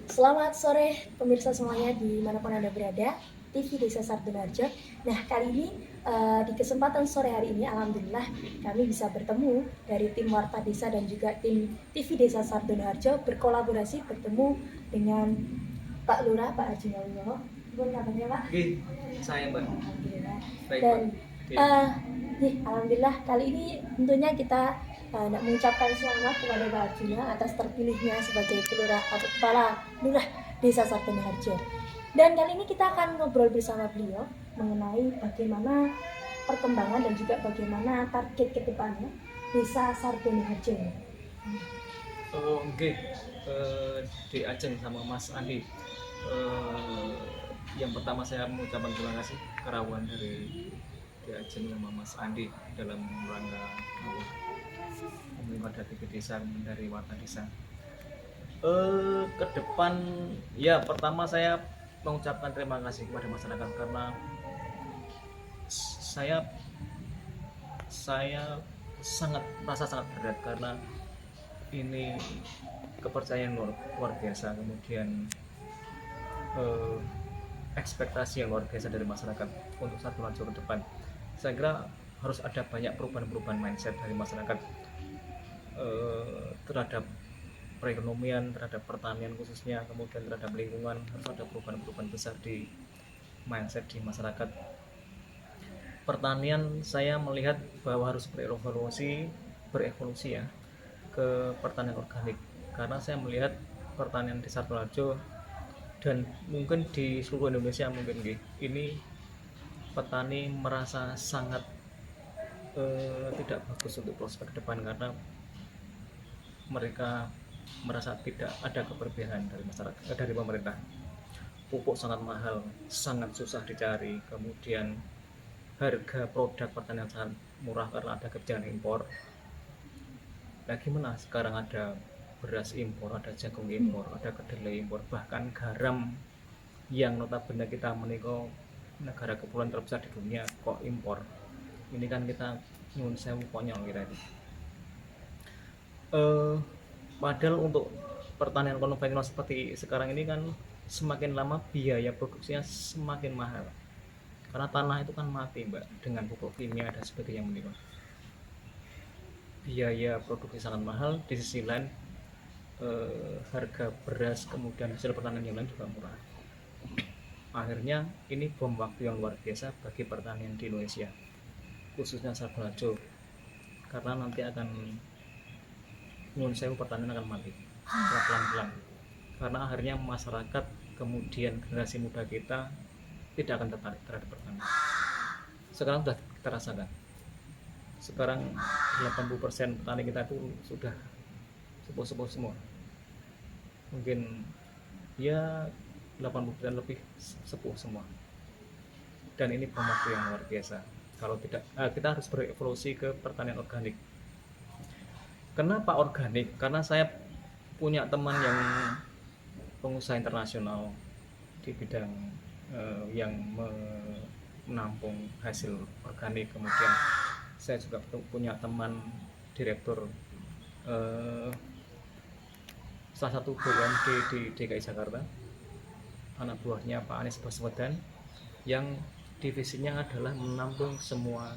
Selamat sore pemirsa semuanya dimanapun Anda berada, TV Desa Sardoarjo. Nah kali ini di kesempatan sore hari ini alhamdulillah kami bisa bertemu dari tim Warta Desa dan juga tim TV Desa Sardoarjo berkolaborasi bertemu dengan Pak Lurah, Pak Haji Waluyo. Gimana kabarnya Pak? Oke, saya Mbak. Alhamdulillah. Baik Dan Pak. Oke. alhamdulillah kali ini tentunya kita nak mengucapkan selamat kepada Pak Arjuna atas terpilihnya sebagai kelurah atau kepala lurah Desa Sardoarjo. Dan kali ini kita akan ngobrol bersama beliau mengenai bagaimana perkembangan dan juga bagaimana target kedepannya Desa Sardoarjo. Oke. Di Aceh sama Mas Andi. Yang pertama saya mengucapkan terima kasih kerawan dari di Aceh sama Mas Andi dalam rangka menerima dari desa dari warga desa. Ke depan ya pertama saya mengucapkan terima kasih kepada masyarakat karena saya saya merasa sangat berat karena ini kepercayaan luar biasa, kemudian ekspektasi yang luar biasa dari masyarakat untuk Sardoarjo ke depan. Saya kira harus ada banyak perubahan mindset dari masyarakat terhadap perekonomian, terhadap pertanian khususnya, kemudian terhadap lingkungan. Harus ada perubahan besar di mindset di masyarakat. Pertanian saya melihat bahwa harus berevolusi ya ke pertanian organik, karena saya melihat pertanian di Sardoarjo dan mungkin di seluruh Indonesia mungkin ini petani merasa sangat tidak bagus untuk prospek ke depan karena mereka merasa tidak ada keberpihakan dari masyarakat, dari pemerintah. Pupuk sangat mahal, sangat susah dicari, kemudian harga produk pertanian sangat murah karena ada kebijakan impor. Nah gimana sekarang ada beras impor, ada jagung impor, ada kedelai impor, bahkan garam yang notabene kita menikah negara kepulauan terbesar di dunia kok impor. Ini kan kita nyun sewu konyol kira ini. Padahal untuk pertanian konvensional seperti sekarang ini kan semakin lama biaya produksinya semakin mahal karena tanah itu kan mati Mbak dengan pupuk kimia dan sebagainya meningkat. Biaya produksi sangat mahal, di sisi lain harga beras kemudian hasil pertanian yang lain juga murah. Akhirnya ini bom waktu yang luar biasa bagi pertanian di Indonesia, khususnya Sardoarjo, karena nanti akan nyun sewu pertanian akan mati pelan-pelan karena akhirnya masyarakat kemudian generasi muda kita tidak akan tertarik terhadap pertanian. Sekarang sudah kita rasakan, sekarang 80% petani kita itu sudah sepuh-sepuh semua, mungkin ya 80% lebih sepuh semua, dan ini bom waktu yang luar biasa. Kalau tidak, kita harus berevolusi ke pertanian organik. Kenapa organik? Karena saya punya teman yang pengusaha internasional di bidang yang menampung hasil organik. Kemudian saya juga punya teman direktur salah satu BUMD di DKI Jakarta, anak buahnya Pak Anies Baswedan, yang divisinya adalah menampung semua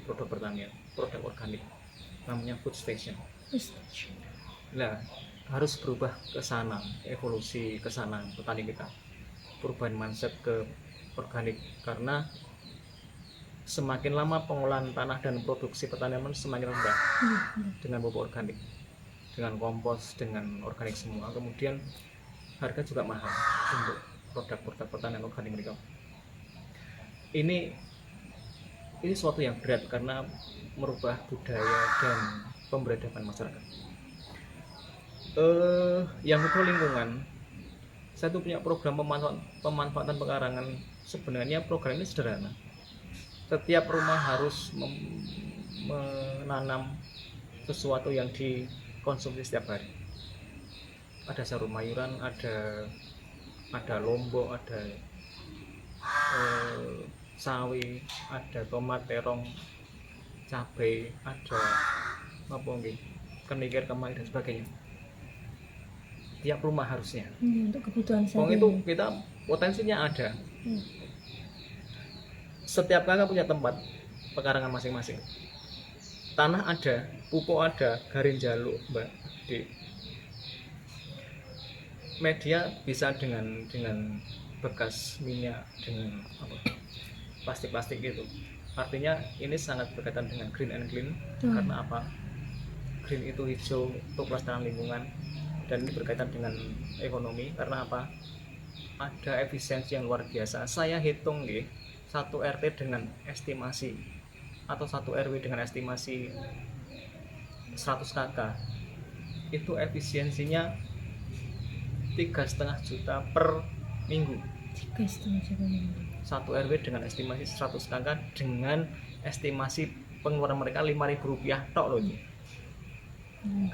produk pertanian, produk organik, namanya Food Station. Nah, harus berubah ke sana, evolusi ke sana petani kita, perubahan mindset ke organik, karena semakin lama pengolahan tanah dan produksi pertanian semakin rendah dengan pupuk organik, dengan kompos, dengan organik semua. Kemudian harga juga mahal untuk produk-produk pertanian organik mereka. Ini suatu yang berat karena merubah budaya dan pemberadaban masyarakat. Yang kedua lingkungan. Saya tuh punya program pemanfaatan pekarangan. Sebenarnya program ini sederhana. Setiap rumah harus menanam sesuatu yang dikonsumsi setiap hari. Ada sayur mayuran, ada lombok, ada sawi, ada tomat, terong, cabai, ada apa nggih, kenikir, kemangi dan sebagainya. tiap rumah harusnya. Untuk kebutuhan Wong sehari. itu kita potensinya ada. Setiap kakak punya tempat pekarangan masing-masing. Tanah ada, pupuk ada, garin jaluk, Mbak. Di media bisa dengan bekas minyak, dengan apa, plastik-plastik gitu. Artinya ini sangat berkaitan dengan green and clean. Karena apa? Green itu hijau untuk pelestarian lingkungan, dan ini berkaitan dengan ekonomi. Karena apa? Ada efisiensi yang luar biasa. Saya hitung nih, satu RT dengan estimasi atau satu RW dengan estimasi 100 KK itu efisiensinya 3,5 juta per minggu. 3,5 juta minggu. Satu RW dengan estimasi 100 KK dengan estimasi pengeluaran mereka Rp5.000 tok loh ini.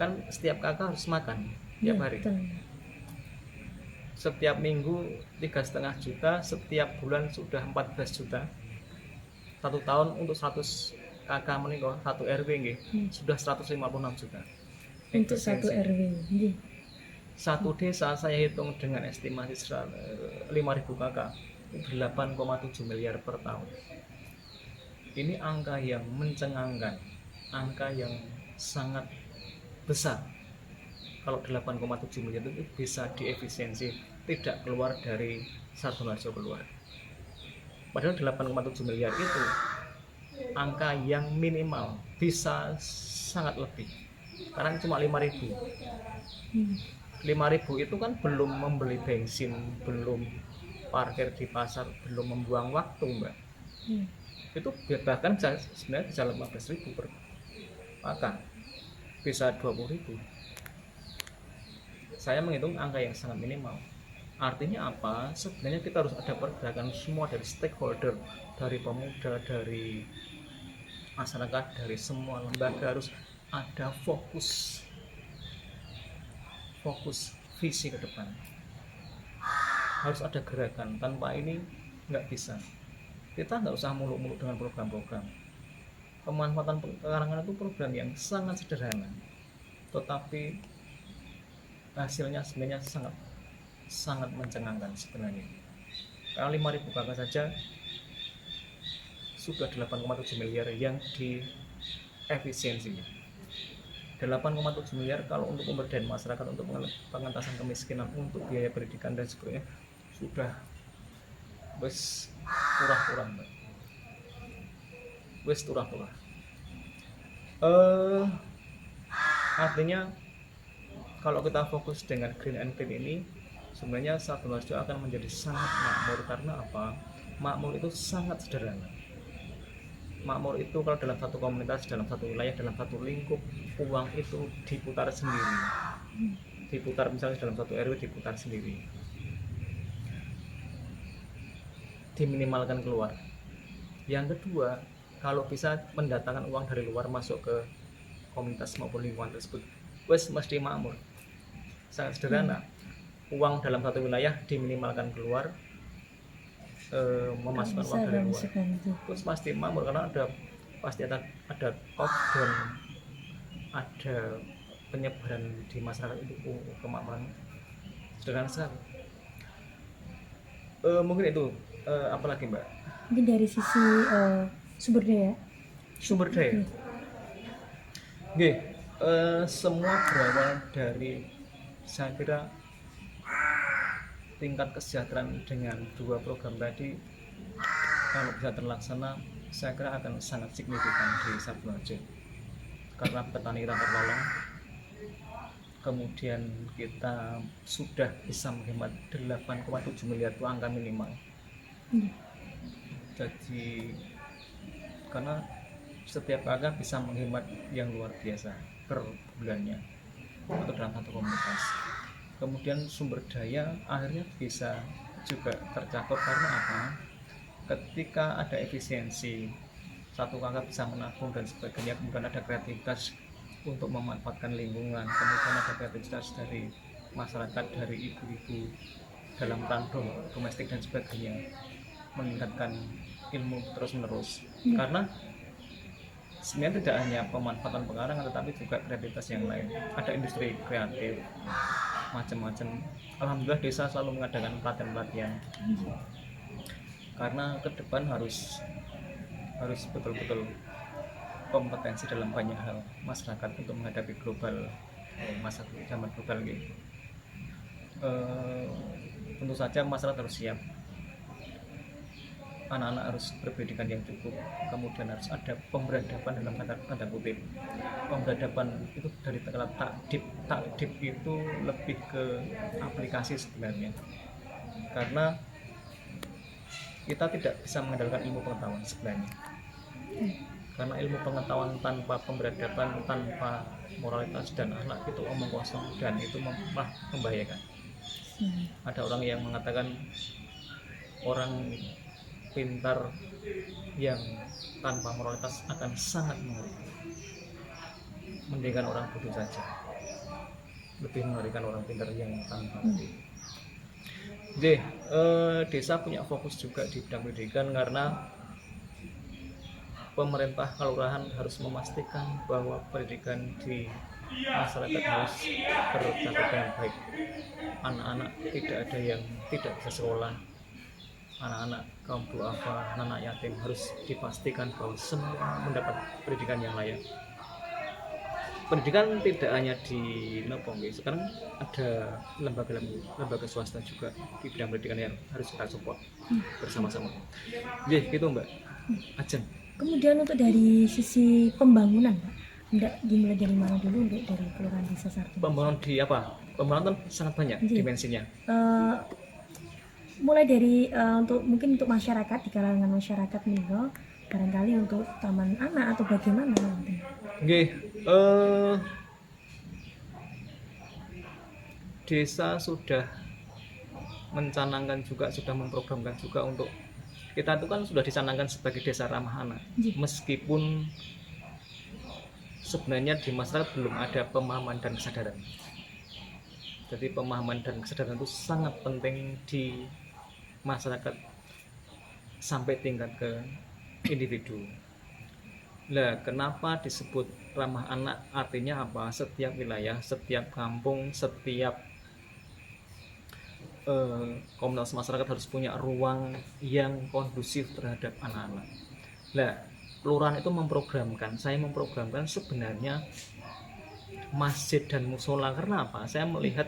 Kan setiap kakak harus makan tiap hari. Betul. Setiap minggu 3,5 juta, setiap bulan sudah 14 juta. 1 tahun untuk 100 kakak menikah, 1 RW nggih, sudah 156 juta. Untuk satu RW. Satu desa saya hitung dengan estimasi 5.000 kakak, 8,7 miliar per tahun. Ini angka yang mencengangkan, angka yang sangat besar. Kalau 8,7 miliar itu bisa diefisiensi, tidak keluar dari Sardoarjo keluar. Padahal 8,7 miliar itu angka yang minimal, bisa sangat lebih. Karena cuma 5.000. 5.000 itu kan belum membeli bensin, belum parkir di pasar, belum membuang waktu, Mbak. Itu bahkan sebenarnya bisa 15.000 per maka bisa 20.000. Saya menghitung angka yang sangat minimal. Artinya apa? Sebenarnya kita harus ada pergerakan semua dari stakeholder, dari pemuda, dari masyarakat, dari semua lembaga. Harus ada fokus visi ke depan. Harus ada gerakan. Tanpa ini nggak bisa. Kita nggak usah muluk-muluk dengan program-program. Pemanfaatan pekarangan itu program yang sangat sederhana, tetapi hasilnya sebenarnya sangat mencengangkan sebenarnya. Karena 5.000 kakak saja sudah 8,7 miliar yang diefisiensinya. 8,7 miliar kalau untuk pemberdayaan masyarakat, untuk pengentasan kemiskinan, untuk biaya pendidikan dan sebagainya sudah wis turah-turah, Mbak. Wis turah-turah. Artinya kalau kita fokus dengan green and clean ini, sebenarnya Sardoarjo akan menjadi sangat makmur. Karena apa? Makmur itu sangat sederhana. Makmur itu kalau dalam satu komunitas, dalam satu wilayah, dalam satu lingkup, uang itu diputar sendiri. Diputar misalnya dalam satu RW diputar sendiri. Diminimalkan keluar. Yang kedua, kalau bisa mendatangkan uang dari luar masuk ke komunitas maupun lingkungan tersebut, wes mesti makmur. Sangat sederhana. Uang dalam satu wilayah diminimalkan keluar, memasukkan uang dari luar, terus pasti makmur. Karena pasti ada top dan ada penyebaran di masyarakat itu kemakmuran. Sederhana sekali. Mungkin itu. Apalagi, Mbak? Mungkin dari sisi sumber daya. Oke. Semua berawal dari, saya kira, tingkat kesejahteraan dengan dua program tadi. Kalau bisa terlaksana, saya kira akan sangat signifikan di Sardoarjo. Karena petani kita tertolong, kemudian kita sudah bisa menghemat 8,7 miliar itu angka minimal. Jadi karena setiap kakak bisa menghemat yang luar biasa per bulannya atau dalam satu komunitas. Kemudian sumber daya akhirnya bisa juga tercakup. Karena apa? Ketika ada efisiensi, satu kakak bisa menabung dan sebagainya, kemudian ada kreativitas untuk memanfaatkan lingkungan, kemudian ada kreativitas dari masyarakat, dari ibu-ibu dalam tandung domestik dan sebagainya, meningkatkan ilmu terus-menerus. Karena sebenarnya tidak hanya pemanfaatan pekarangan, tetapi juga kreativitas yang lain. Ada industri kreatif, macam-macam. Alhamdulillah desa selalu mengadakan pelatihan-pelatihan karena ke depan harus betul-betul kompetensi dalam banyak hal masyarakat untuk menghadapi global, masa zaman global gitu. Tentu saja masyarakat harus siap, anak-anak harus berpendidikan yang cukup, kemudian harus ada pemberadaban dalam tanda kutip. Pemberadaban itu dari kata takdib itu lebih ke aplikasi sebenarnya, karena kita tidak bisa mengandalkan ilmu pengetahuan sebenarnya, karena ilmu pengetahuan tanpa pemberadaban, tanpa moralitas dan akhlak itu omong kosong dan itu malah membahayakan. Ada orang yang mengatakan orang pintar yang tanpa moralitas akan sangat mengerikan. Mendingan orang bodoh saja, lebih mengerikan orang pintar yang tanpa. Jadi desa punya fokus juga di bidang pendidikan karena pemerintah kelurahan harus memastikan bahwa pendidikan di masyarakat harus tercapai dengan baik. Anak-anak tidak ada yang tidak bisa sekolah, anak-anak kaum duafa, anak yatim harus dipastikan bahwa semua mendapat pendidikan yang layak. Pendidikan tidak hanya di Nepong, sekarang ada lembaga swasta juga di bidang pendidikan yang harus kita support bersama-sama. Jadi gitu Mbak Ajeng. Kemudian untuk dari sisi pembangunan, Pak, hendak dimulai dari mana dulu untuk dari Kelurahan Desa Sardoarjo? Pembangunan di apa? Pembangunan sangat banyak dimensinya. Mulai dari mungkin untuk masyarakat, di kalangan masyarakat meninggal, barangkali untuk taman anak atau bagaimana nanti? Desa sudah mencanangkan juga, sudah memprogramkan juga untuk kita itu kan sudah dicanangkan sebagai desa ramah anak, meskipun sebenarnya di masyarakat belum ada pemahaman dan kesadaran. Jadi pemahaman dan kesadaran itu sangat penting di masyarakat sampai tingkat ke individu. Nah, kenapa disebut ramah anak? Artinya apa? Setiap wilayah, setiap kampung, setiap komunitas masyarakat harus punya ruang yang kondusif terhadap anak-anak. Nah, kelurahan itu saya memprogramkan sebenarnya masjid dan musola. Karena apa? Saya melihat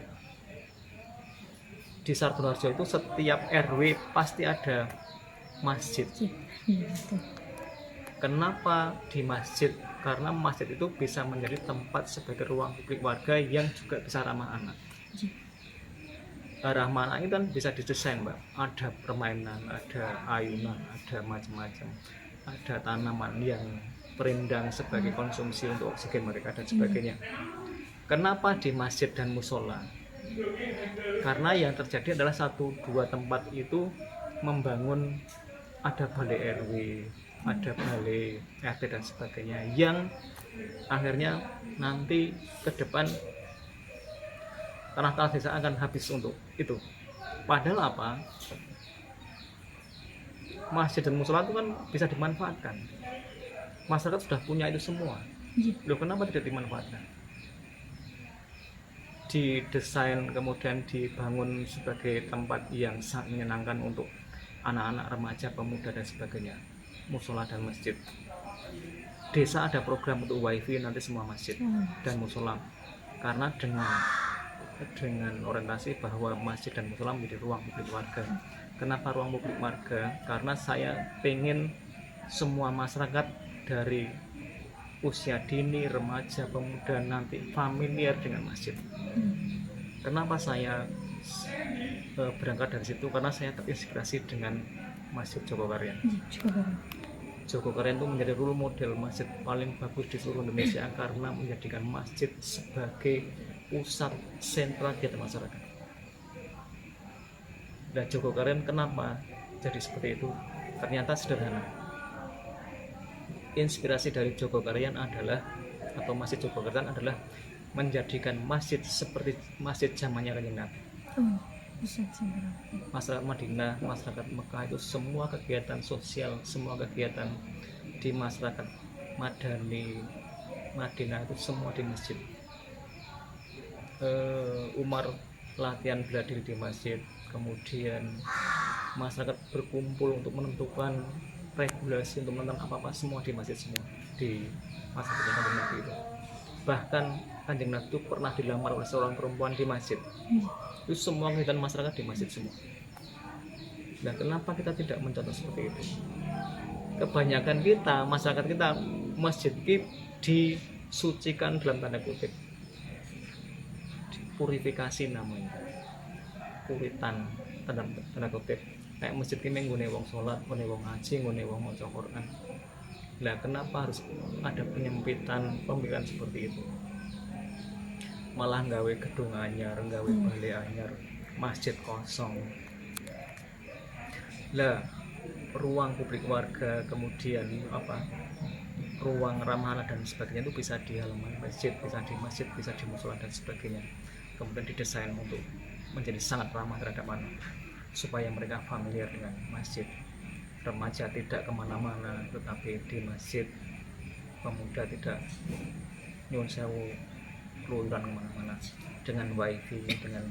di Sardoarjo itu setiap RW pasti ada masjid. Kenapa di masjid? Karena masjid itu bisa menjadi tempat sebagai ruang publik warga yang juga bisa ramah anak. Ramah anak itu kan bisa didesain, Mbak. Ada permainan, ada ayunan, ada macam-macam. Ada tanaman yang perindang sebagai konsumsi untuk oksigen mereka dan sebagainya. Kenapa di masjid dan musola? Karena yang terjadi adalah 1-2 tempat itu membangun, ada balai RW, ada balai RT dan sebagainya, yang akhirnya nanti ke depan tanah-tanah desa akan habis untuk itu. Padahal apa? Masjid dan musola itu kan bisa dimanfaatkan. Masyarakat sudah punya itu semua. Loh, kenapa tidak dimanfaatkan? Didesain kemudian dibangun sebagai tempat yang sangat menyenangkan untuk anak-anak, remaja, pemuda dan sebagainya. Musola dan masjid. Desa ada program untuk wifi nanti semua masjid dan musola. Karena dengan orientasi bahwa masjid dan musola menjadi ruang publik warga. Kenapa ruang publik warga? Karena saya pengen semua masyarakat dari usia dini, remaja, pemuda nanti familiar dengan masjid. Kenapa saya berangkat dari situ? Karena saya terinspirasi dengan Masjid Jogokarian. Jogokarian itu menjadi role model masjid paling bagus di seluruh Indonesia karena menjadikan masjid sebagai pusat sentral kegiatan masyarakat. Dan Jogokarian kenapa jadi seperti itu? Ternyata sederhana. Inspirasi dari Jogokarian adalah, atau Masjid Jogokarian adalah menjadikan masjid seperti masjid zamannya Kanjeng Nabi. Masyarakat Madinah, masyarakat Mekah itu semua kegiatan sosial, semua kegiatan di masyarakat Madani, Madinah itu semua di masjid. Umar latihan bela diri di masjid, kemudian masyarakat berkumpul untuk menentukan regulasi untuk menentukan apa-apa semua di masjid semua di masa Kanjeng Nabi itu. Bahkan Kanjeng Nabi itu pernah dilamar oleh seorang perempuan di masjid. Itu semua kegiatan masyarakat di masjid semua. Nah, kenapa kita tidak mencontoh seperti itu? Kebanyakan kita, masyarakat kita, masjid ini disucikan dalam tanda kutip, purifikasi namanya, puritan tanda kutip. Kayak masjid ini nggone wong sholat, nggone wong ngaji, nggone wong maca Quran. Nah, kenapa harus ada penyempitan pemikiran seperti itu? Malah nggawe gedung anyar, nggawe balai anyar, masjid kosong. Lah, ruang publik warga, kemudian ruang ramah anak dan sebagainya itu bisa di halaman masjid, bisa di masjid, bisa di musola dan sebagainya. Kemudian didesain untuk menjadi sangat ramah terhadap anak, supaya mereka familiar dengan masjid. Remaja tidak kemana-mana, tetapi di masjid. Pemuda tidak nyuwun sewu keluyuran kemana-mana dengan wifi, dengan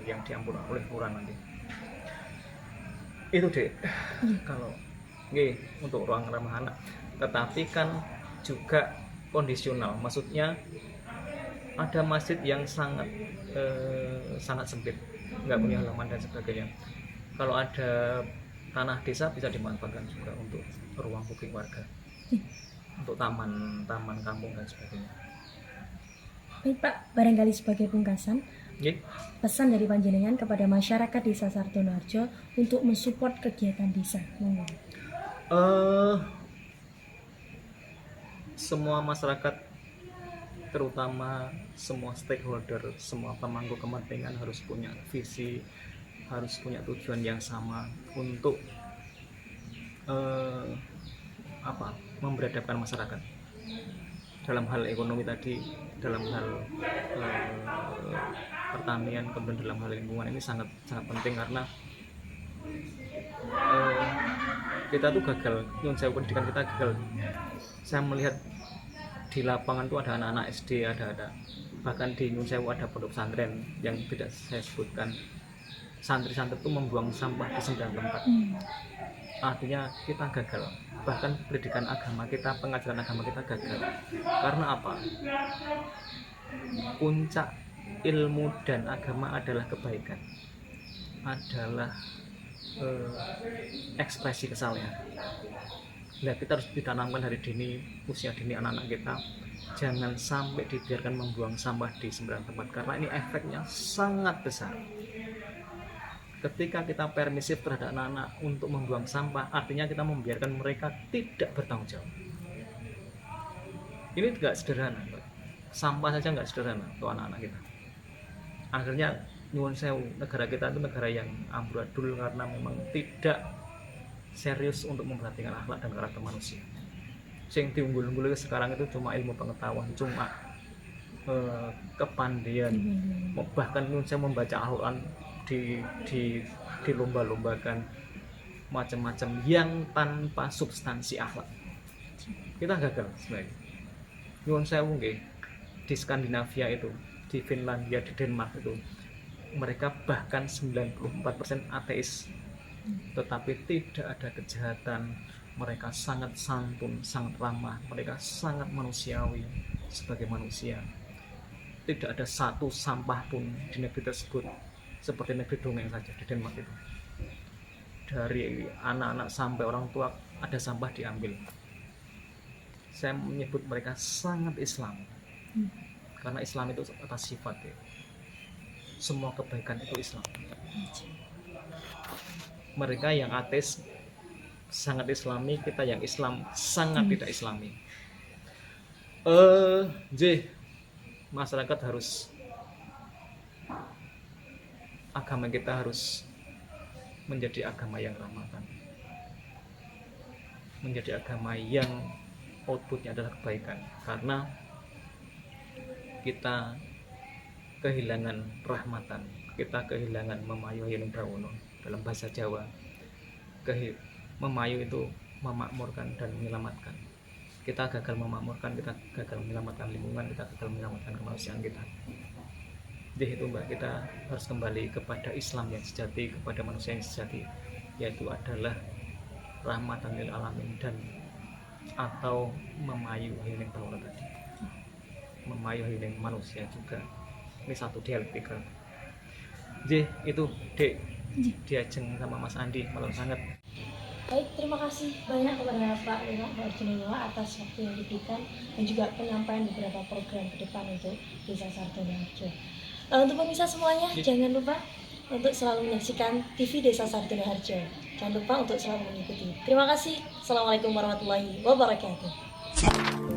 yang diampun oleh lurah nanti. Itu deh kalau untuk ruang ramah anak. Tetapi kan juga kondisional, maksudnya ada masjid yang sangat sempit, nggak punya halaman dan sebagainya. Kalau ada tanah desa bisa dimanfaatkan juga untuk ruang publik warga, untuk taman kampung dan sebagainya. Baik Pak, barangkali sebagai pungkasan, pesan dari panjenengan kepada masyarakat Desa Sartonoharjo untuk mensupport kegiatan desa. Semua masyarakat, terutama semua stakeholder, semua pemangku kepentingan harus punya visi, harus punya tujuan yang sama untuk memberadabkan masyarakat dalam hal ekonomi tadi, dalam hal pertanian, kemudian dalam hal lingkungan. Ini sangat penting karena kita tuh gagal, pendidikan kita gagal. Saya melihat di lapangan tuh ada anak-anak SD, ada bahkan di Nyun Sewu ada pondok pesantren yang tidak saya sebutkan. Santri-santri itu membuang sampah di 9 tempat. Artinya kita gagal. Bahkan pendidikan agama kita, pengajaran agama kita gagal. Karena apa? Puncak ilmu dan agama adalah kebaikan, adalah ekspresi kesalehan. Nah, kita harus ditanamkan dari usia dini anak-anak kita, jangan sampai dibiarkan membuang sampah di 9 tempat, karena ini efeknya sangat besar. Ketika kita permisif terhadap anak-anak untuk membuang sampah, artinya kita membiarkan mereka tidak bertanggung jawab. Ini tidak sederhana, sampah saja nggak sederhana untuk anak-anak kita. Akhirnya nyuwun sewu, negara kita itu negara yang amburadul karena memang tidak serius untuk memperhatikan akhlak dan karakter manusia. Yang diunggul-unggul sekarang itu cuma ilmu pengetahuan, cuma kepandaian, bahkan nyuwun sewu membaca Al-Quran di lomba-lombakan macam-macam yang tanpa substansi akhlak. Kita gagal sebenarnya. Nyuwun sewu nggih, di Skandinavia itu, di Finlandia, di Denmark itu, mereka bahkan 94% ateis, tetapi tidak ada kejahatan. Mereka sangat santun, sangat ramah, mereka sangat manusiawi sebagai manusia. Tidak ada satu sampah pun di negeri tersebut seperti negeri dongeng saja di Denmark itu. Dari anak-anak sampai orang tua ada sampah diambil. Saya menyebut mereka sangat Islam, karena Islam itu atas sifat ya. Semua kebaikan itu Islam. Mereka yang ateis sangat Islami, kita yang Islam sangat tidak Islami. Masyarakat harus, agama kita harus menjadi agama yang ramah, menjadi agama yang outputnya adalah kebaikan, karena kita kehilangan rahmatan, kita kehilangan memayu yang dawono dalam bahasa Jawa. Memayu itu memakmurkan dan menyelamatkan. Kita gagal memakmurkan, kita gagal menyelamatkan lingkungan, kita gagal menyelamatkan kemanusiaan kita. Jadi itu Mbak, kita harus kembali kepada Islam yang sejati, kepada manusia yang sejati, yaitu adalah rahmatan lil alamin dan atau memayuhi yang Taurat tadi, memayuhi yang manusia juga. Ini satu dialektika. Jadi itu Dek, diajeng sama Mas Andi malam sangat. Baik, terima kasih banyak kepada Pak Lima, Pak Arjuna atas waktu yang diberikan dan juga penyampaian beberapa program ke depan untuk Desa Sardonoharjo. Untuk pemirsa semuanya, jangan lupa untuk selalu menyaksikan TV Desa Sardonoharjo. Jangan lupa untuk selalu mengikuti. Terima kasih. Assalamualaikum warahmatullahi wabarakatuh.